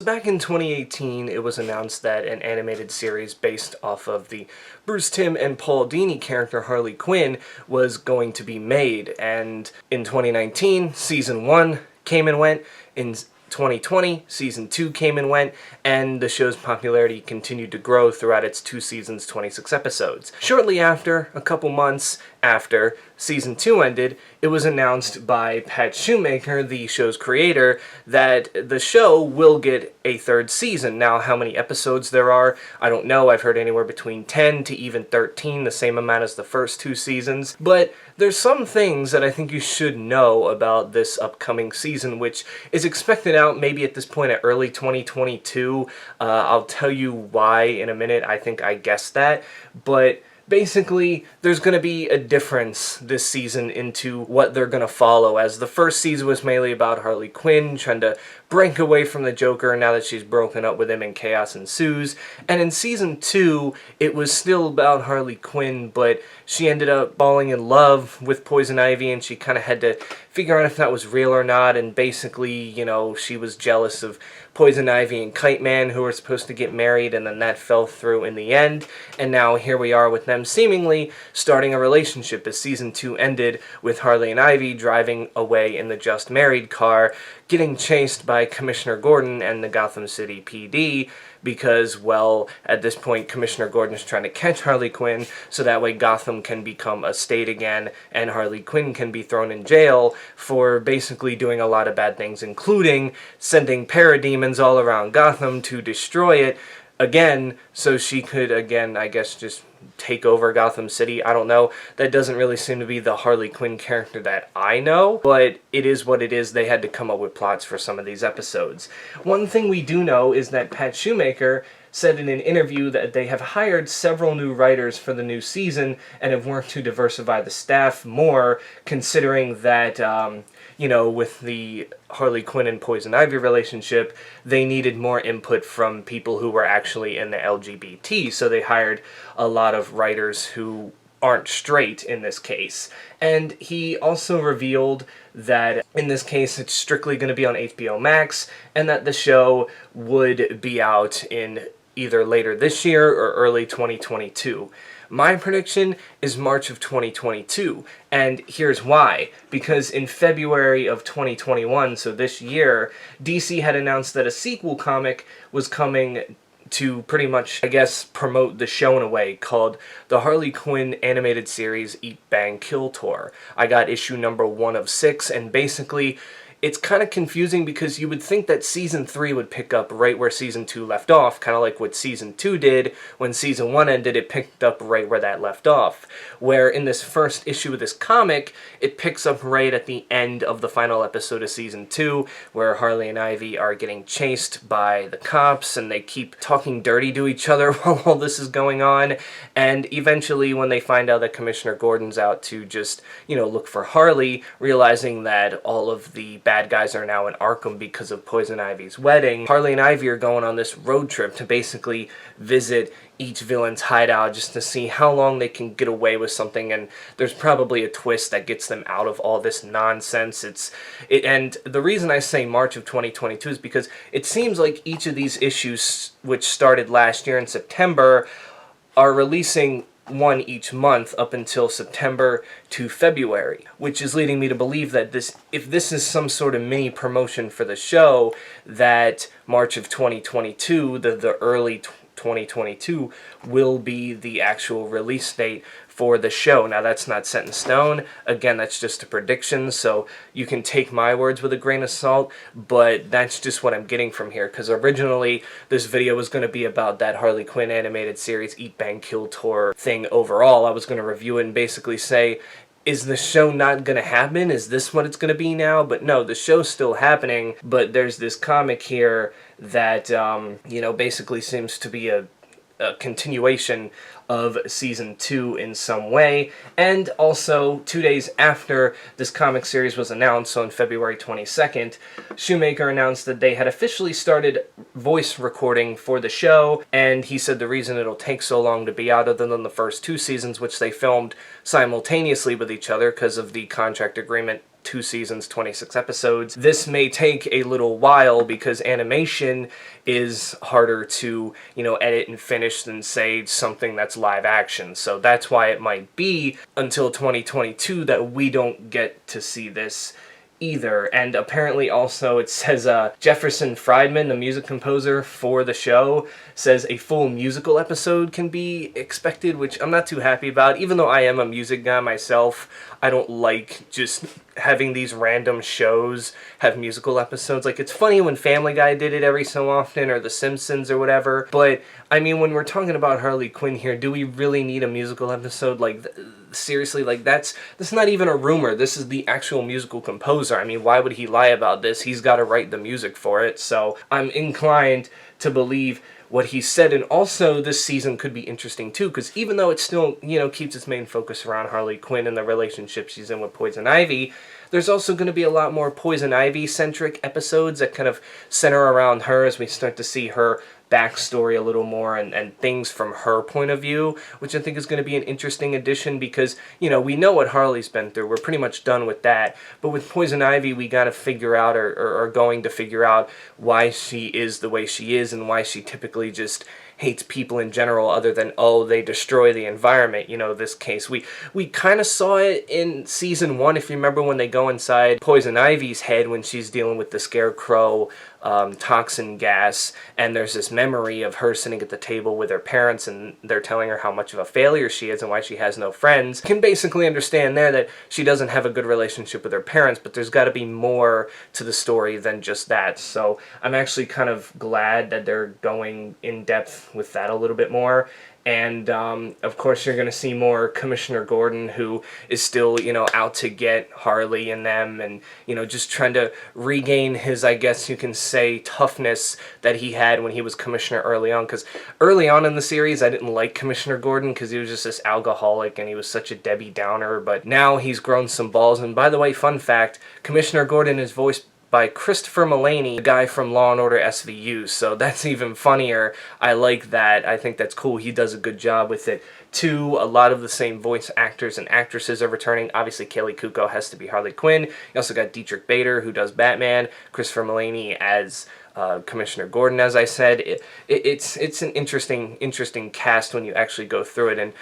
Back in 2018, it was announced that an animated series based off of the Bruce Timm and Paul Dini character Harley Quinn was going to be made, and in 2019, Season 1 came and went. In 2020, Season 2 came and went, and the show's popularity continued to grow throughout its 2 seasons, 26 episodes. Shortly after, a couple months after Season 2 ended, it was announced by Pat Shoemaker, the show's creator, that the show will get a 3rd season. Now, how many episodes there are, I don't know. I've heard anywhere between 10 to even 13, the same amount as the first 2 seasons. But there's some things that I think you should know about this upcoming season, which is expected out maybe at this point at early 2022. I'll tell you why in a minute. I think I guessed that. But basically, there's going to be a difference this season into what they're going to follow, as the first season was mainly about Harley Quinn trying to break away from the Joker now that she's broken up with him and chaos ensues. And in Season 2, it was still about Harley Quinn, but she ended up falling in love with Poison Ivy, and she kind of had to figure out if that was real or not, and basically, you know, she was jealous of Poison Ivy and Kite Man, who were supposed to get married, and then that fell through in the end, and now here we are with them seemingly starting a relationship, as Season 2 ended with Harley and Ivy driving away in the Just Married car, getting chased by Commissioner Gordon and the Gotham City PD, because, well, at this point, Commissioner Gordon is trying to catch Harley Quinn, so that way Gotham can become a state again, and Harley Quinn can be thrown in jail for basically doing a lot of bad things, including sending parademons all around Gotham to destroy it again, so she could, again, I guess, just take over Gotham City. I don't know. That doesn't really seem to be the Harley Quinn character that I know, but it is what it is. They had to come up with plots for some of these episodes. One thing we do know is that Pat Shoemaker said in an interview that they have hired several new writers for the new season and have worked to diversify the staff more, considering that, you know, with the Harley Quinn and Poison Ivy relationship, they needed more input from people who were actually in the LGBT, so they hired a lot of writers who aren't straight in this case. And he also revealed that in this case it's strictly going to be on HBO Max, and that the show would be out in either later this year or early 2022. My prediction is March of 2022, and here's why. Because in February of 2021, so this year, DC had announced that a sequel comic was coming to pretty much, I guess, promote the show in a way, called the Harley Quinn animated series Eat, Bang, Kill Tour. I got issue number 1 of 6, and basically it's kind of confusing because you would think that Season 3 would pick up right where Season 2 left off, kind of like what Season 2 did. When Season 1 ended, it picked up right where that left off. Where in this first issue of this comic, it picks up right at the end of the final episode of Season 2, where Harley and Ivy are getting chased by the cops, and they keep talking dirty to each other while all this is going on. And eventually, when they find out that Commissioner Gordon's out to just, you know, look for Harley, realizing that all of the bad guys are now in Arkham because of Poison Ivy's wedding, Harley and Ivy are going on this road trip to basically visit each villain's hideout just to see how long they can get away with something, and there's probably a twist that gets them out of all this nonsense. And the reason I say March of 2022 is because it seems like each of these issues, which started last year in September, are releasing one each month up until September to February, which is leading me to believe that if this is some sort of mini promotion for the show, that March of 2022, the early 2022, will be the actual release date for the show. Now, that's not set in stone. Again, that's just a prediction, so you can take my words with a grain of salt, but that's just what I'm getting from here, because originally this video was going to be about that Harley Quinn animated series Eat, Bang, Kill Tour thing overall. I was going to review it and basically say, is the show not going to happen? Is this what it's going to be now? But no, the show's still happening, but there's this comic here that, you know, basically seems to be a continuation of Season 2 in some way. And also, 2 days after this comic series was announced, so on February 22nd, Shoemaker announced that they had officially started voice recording for the show, and he said the reason it'll take so long to be out, other than the first 2 seasons, which they filmed simultaneously with each other because of the contract agreement 2 seasons, 26 episodes. This may take a little while because animation is harder to, edit and finish than, say, something that's live action. So that's why it might be until 2022 that we don't get to see this either. And apparently also it says Jefferson Friedman, the music composer for the show, says a full musical episode can be expected, which I'm not too happy about. Even though I am a music guy myself, I don't like just having these random shows have musical episodes. Like, it's funny when Family Guy did it every so often, or The Simpsons or whatever, but I mean, when we're talking about Harley Quinn here, do we really need a musical episode? Like, seriously, like, that's not even a rumor. This is the actual musical composer. I mean, why would he lie about this? He's got to write the music for it, so I'm inclined to believe what he said. And also, this season could be interesting too, because even though it still, keeps its main focus around Harley Quinn and the relationship she's in with Poison Ivy, there's also going to be a lot more Poison Ivy-centric episodes that kind of center around her as we start to see her backstory a little more and things from her point of view, which I think is going to be an interesting addition because, we know what Harley's been through. We're pretty much done with that. But with Poison Ivy, we got to figure out, or are going to figure out, why she is the way she is and why she typically just hates people in general, other than, oh, they destroy the environment. This case. We kind of saw it in season 1, if you remember, when they go inside Poison Ivy's head when she's dealing with the Scarecrow toxin gas, and there's this memory of her sitting at the table with her parents, and they're telling her how much of a failure she is and why she has no friends. You can basically understand there that she doesn't have a good relationship with her parents, but there's got to be more to the story than just that. So I'm actually kind of glad that they're going in depth with that a little bit more. And, of course, you're going to see more Commissioner Gordon, who is still, out to get Harley and them, and, just trying to regain his, I guess you can say, toughness that he had when he was Commissioner early on. Because early on in the series, I didn't like Commissioner Gordon because he was just this alcoholic and he was such a Debbie Downer. But now he's grown some balls. And by the way, fun fact, Commissioner Gordon is voiced by Christopher Mullaney, the guy from Law & Order SVU, so that's even funnier. I like that. I think that's cool. He does a good job with it. 2, a lot of the same voice actors and actresses are returning. Obviously, Kaley Cuoco has to be Harley Quinn. You also got Dietrich Bader, who does Batman, Christopher Mullaney as Commissioner Gordon, as I said. It's an interesting cast when you actually go through it, and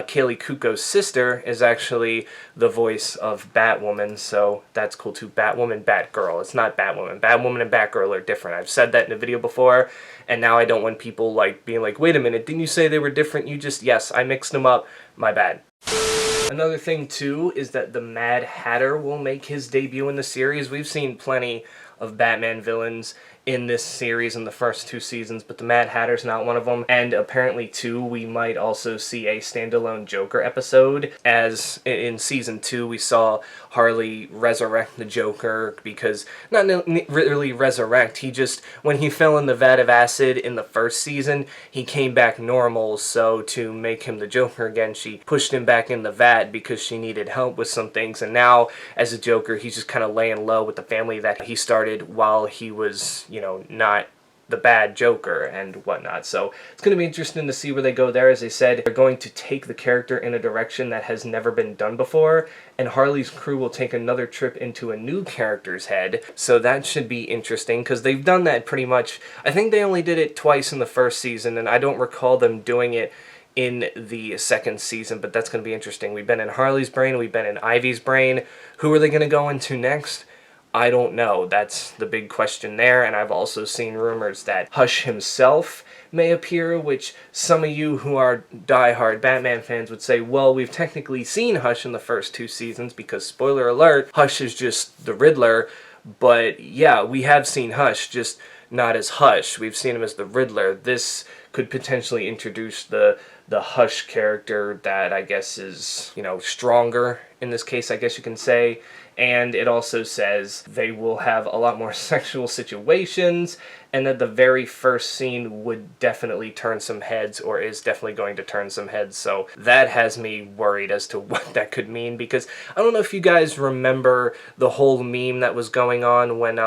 Kaley Cuoco's sister is actually the voice of Batwoman, so that's cool too. Batwoman, Batgirl. It's not Batwoman. Batwoman and Batgirl are different. I've said that in a video before, and now I don't want people being like, wait a minute, didn't you say they were different? Yes, I mixed them up. My bad. Another thing too is that the Mad Hatter will make his debut in the series. We've seen plenty of Batman villains in this series in the first 2 seasons, but the Mad Hatter's not one of them. And apparently, too, we might also see a standalone Joker episode, as in season 2 we saw Harley resurrect the Joker, because, not really resurrect, he just, when he fell in the vat of acid in the first season, he came back normal, so to make him the Joker again, she pushed him back in the vat because she needed help with some things, and now, as a Joker, he's just kind of laying low with the family that he started while he was, not the bad Joker and whatnot. So it's going to be interesting to see where they go there. As I said, they're going to take the character in a direction that has never been done before, and Harley's crew will take another trip into a new character's head. So that should be interesting, because they've done that pretty much. I think they only did it twice in the first season, and I don't recall them doing it in the second season, but that's going to be interesting. We've been in Harley's brain, we've been in Ivy's brain. Who are they going to go into next? I don't know. That's the big question there, and I've also seen rumors that Hush himself may appear, which some of you who are diehard Batman fans would say, well, we've technically seen Hush in the first 2 seasons, because, spoiler alert, Hush is just the Riddler, but yeah, we have seen Hush, just not as Hush. We've seen him as the Riddler. This could potentially introduce the Hush character that I guess is, stronger in this case, I guess you can say. And it also says they will have a lot more sexual situations, and that the very first scene would definitely turn some heads, or is definitely going to turn some heads. So that has me worried as to what that could mean, because I don't know if you guys remember the whole meme that was going on when,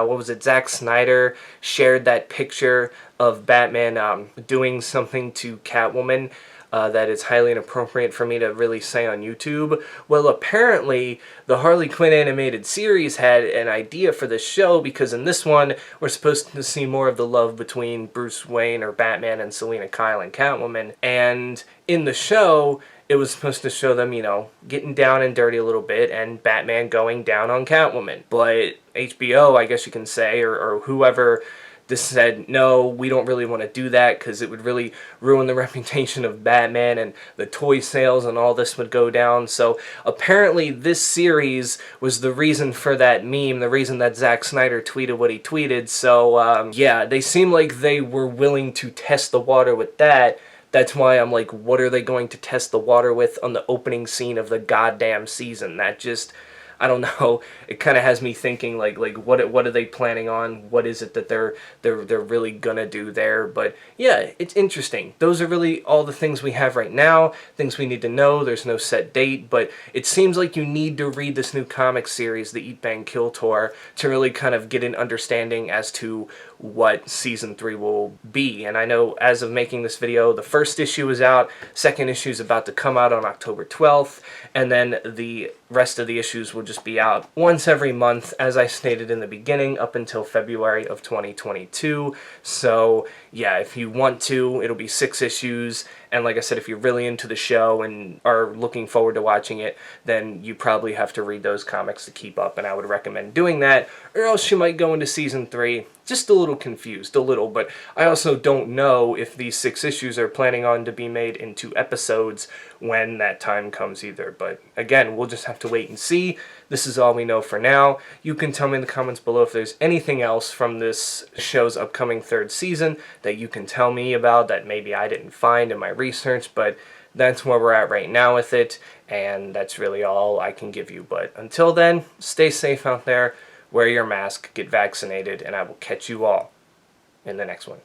Zack Snyder shared that picture of Batman doing something to Catwoman. that it's highly inappropriate for me to really say on YouTube. Well, apparently the Harley Quinn animated series had an idea for this show, because in this one we're supposed to see more of the love between Bruce Wayne or Batman and Selina Kyle and Catwoman, and in the show it was supposed to show them, you know, getting down and dirty a little bit, and Batman going down on Catwoman. But HBO, I guess you can say, or whoever just said, no, we don't really want to do that because it would really ruin the reputation of Batman, and the toy sales and all this would go down. So apparently this series was the reason for that meme, the reason that Zack Snyder tweeted what he tweeted. So yeah, they seem like they were willing to test the water with that. That's why I'm like, what are they going to test the water with on the opening scene of the goddamn season? That just, I don't know. It kind of has me thinking like what are they planning on? What is it that they're really gonna do there? But yeah, it's interesting. Those are really all the things we have right now. Things we need to know. There's no set date, but it seems like you need to read this new comic series, the Eat Bang Kill Tour, to really kind of get an understanding as to what season 3 will be. And I know as of making this video, the first issue is out, second issue is about to come out on October 12th, and then the rest of the issues will just be out once every month, as I stated in the beginning, up until February of 2022. So yeah, if you want to, it'll be 6 issues, and like I said, if you're really into the show and are looking forward to watching it, then you probably have to read those comics to keep up, and I would recommend doing that, or else you might go into season 3 just a little confused, a little, but I also don't know if these 6 issues are planning on to be made into episodes when that time comes either. But again, we'll just have to wait and see. This is all we know for now. You can tell me in the comments below if there's anything else from this show's upcoming 3rd season that you can tell me about that maybe I didn't find in my research, but that's where we're at right now with it, and that's really all I can give you. But until then, stay safe out there, wear your mask, get vaccinated, and I will catch you all in the next one.